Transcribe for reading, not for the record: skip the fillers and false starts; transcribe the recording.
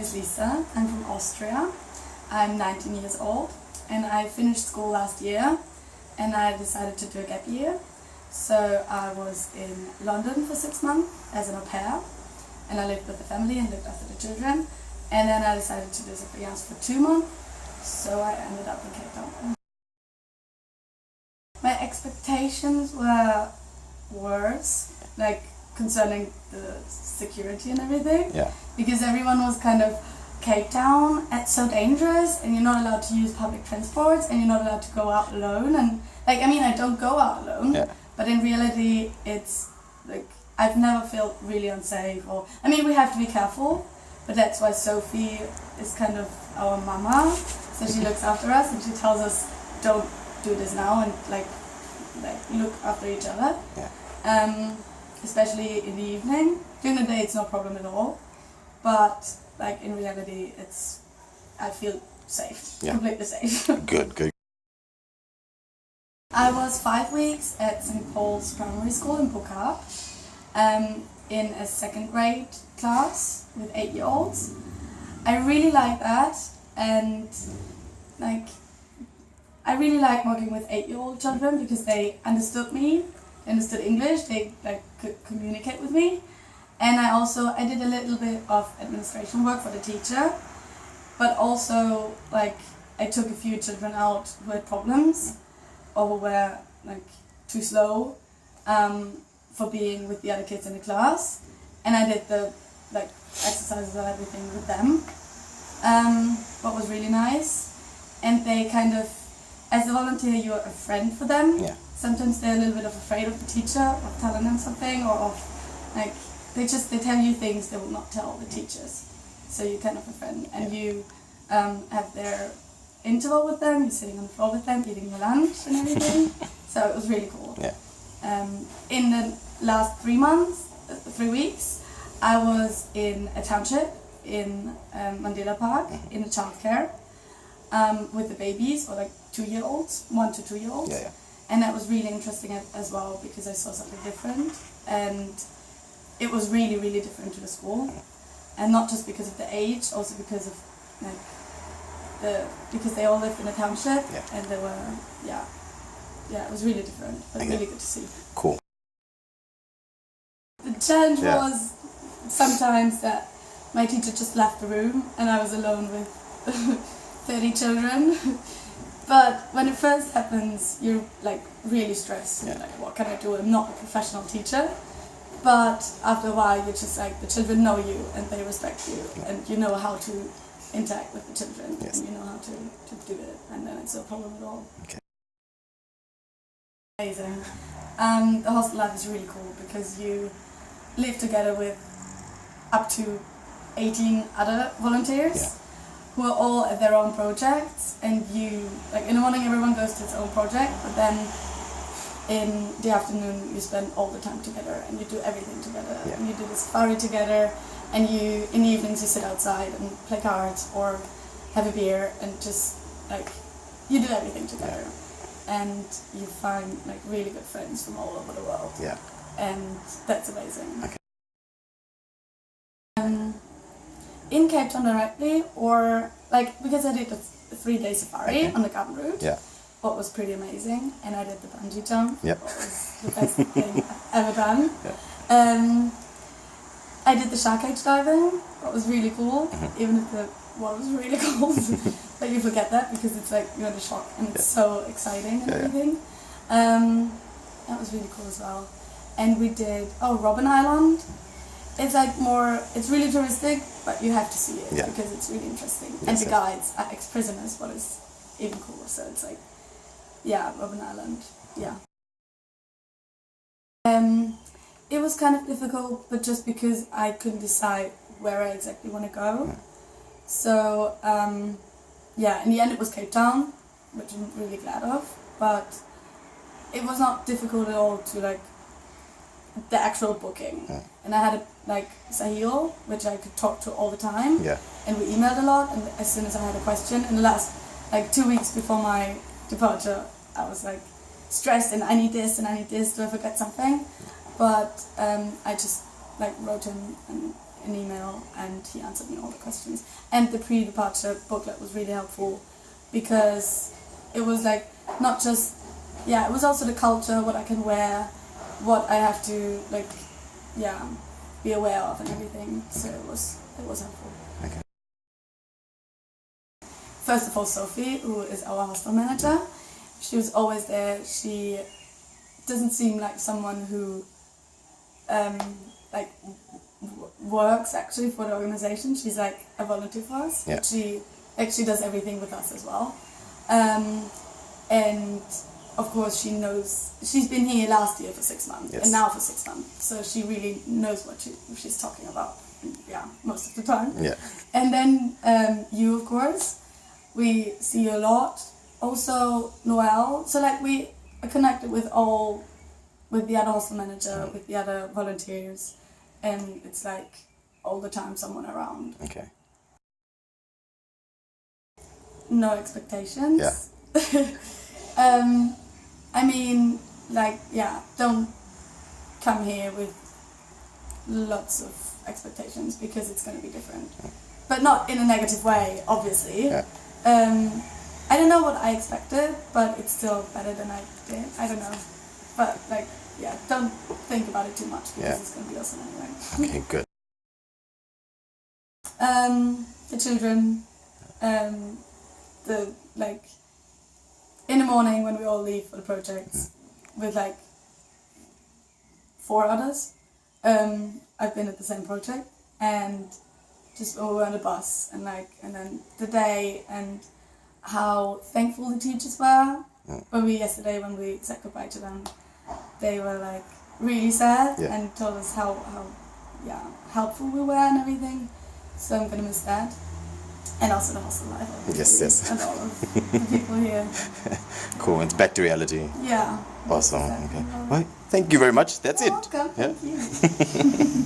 is Lisa. I'm from Austria. I'm 19 years old and I finished school last year and I decided to do a gap year. So I was in London for 6 months as an au pair and I lived with the family and looked after the children, and then I decided to do something else for 2 months, so I ended up in Cape Town. My expectations were worse, like concerning the security and everything, because everyone was kind of, Cape Town, it's so dangerous and you're not allowed to use public transports and you're not allowed to go out alone, and like, I mean, I don't go out alone, but in reality it's like I've never felt really unsafe, or I mean, we have to be careful, but that's why Sophie is kind of our mama, so she looks after us and she tells us don't do this now and like look after each other, especially in the evening. During the day it's no problem at all, but like in reality I feel safe, completely safe. Good. I was 5 weeks at St. Paul's Primary School in Pucab, in a second grade class with 8-year-olds. I really like that, and like I really like working with 8-year-old children because they understood me, they understood English, they like could communicate with me. And I did a little bit of administration work for the teacher, but also like I took a few children out who had problems or who were like too slow for being with the other kids in the class, and I did the like exercises and everything with them, what was really nice. And they kind of, as a volunteer, you're a friend for them. Sometimes they're a little bit afraid of the teacher, of telling them something, or of like they tell you things they will not tell the teachers. So you're kind of a friend, and you have their interval with them, you're sitting on the floor with them, eating your lunch and everything. So it was really cool. In the last 3 weeks, I was in a township in Mandela Park, in a childcare, with the babies, or like 2-year-olds, 1 to 2-year-olds. And that was really interesting as well, because I saw something different, and it was really, really different to the school. And not just because of the age, also because of like because they all lived in a township, and they were, it was really different, but really good to see. Cool. The challenge was sometimes that my teacher just left the room and I was alone with 30 children. But when it first happens, you're like really stressed. You're like, what can I do? I'm not a professional teacher. But after a while, you're just like, the children know you and they respect you, and you know how to interact with the children, and you know how to do it, and then it's no problem at all. Amazing. The hostel life is really cool because you live together with up to 18 other volunteers who are all at their own projects, and you, like in the morning everyone goes to its own project, but then in the afternoon you spend all the time together and you do everything together, and you do the safari together, and you, in the evenings you sit outside and play cards or have a beer and just like, you do everything together. And you find like really good friends from all over the world. And that's amazing. In Cape Town directly, or like, because I did a 3-day safari on the garden route, what was pretty amazing, and I did the bungee jump, what was the best thing I've ever done. I did the shark cage diving, what was really cool, even if the water was really cold, but you forget that because it's like you're in a shock and it's so exciting and everything. That was really cool as well. And we did, Robben Island. It's like more, it's really touristic, but you have to see it because it's really interesting. And the guides are ex-prisoners, what is even cooler. So it's like, Robben Island, It was kind of difficult, but just because I couldn't decide where I exactly want to go. So, in the end it was Cape Town, which I'm really glad of, but it was not difficult at all to like the actual booking. And I had Sahil, which I could talk to all the time, and we emailed a lot, and as soon as I had a question, in the last 2 weeks before my departure, I was like stressed and I need this, do I forget something? But I just wrote him and an email and he answered me all the questions. And the pre-departure booklet was really helpful because it was like not just, it was also the culture, what I can wear, what I have to like, be aware of and everything. So it was helpful. Okay. First of all, Sophie, who is our hostel manager, she was always there. She doesn't seem like someone who works actually for the organization. She's like a volunteer for us. Yeah. She actually does everything with us as well. And of course she knows, she's been here last year for 6 months and now for 6 months. So she really knows what she's talking about, most of the time. Yeah. And then you, of course, we see you a lot. Also Noelle. So like we are connected with the other hostel manager, with the other volunteers, and it's like all the time someone around. Okay. No expectations. Yeah. I mean, don't come here with lots of expectations because it's going to be different. But not in a negative way, obviously. Yeah. I don't know what I expected, but it's still better than I did. I don't know. But don't think about it too much because it's going to be awesome anyway. Okay, good. The children, in the morning when we all leave for the projects with 4 others, I've been at the same project, and just when we were on the bus and then the day and how thankful the teachers were. When we said goodbye to them, they were really sad and told us how helpful we were and everything. So I'm gonna miss that. And also the hostel life, obviously. Yes. And all of the people here. Cool, it's back to reality. Yeah. Awesome. Exactly. Okay. Well, thank you very much. That's You're it. welcome. Thank you.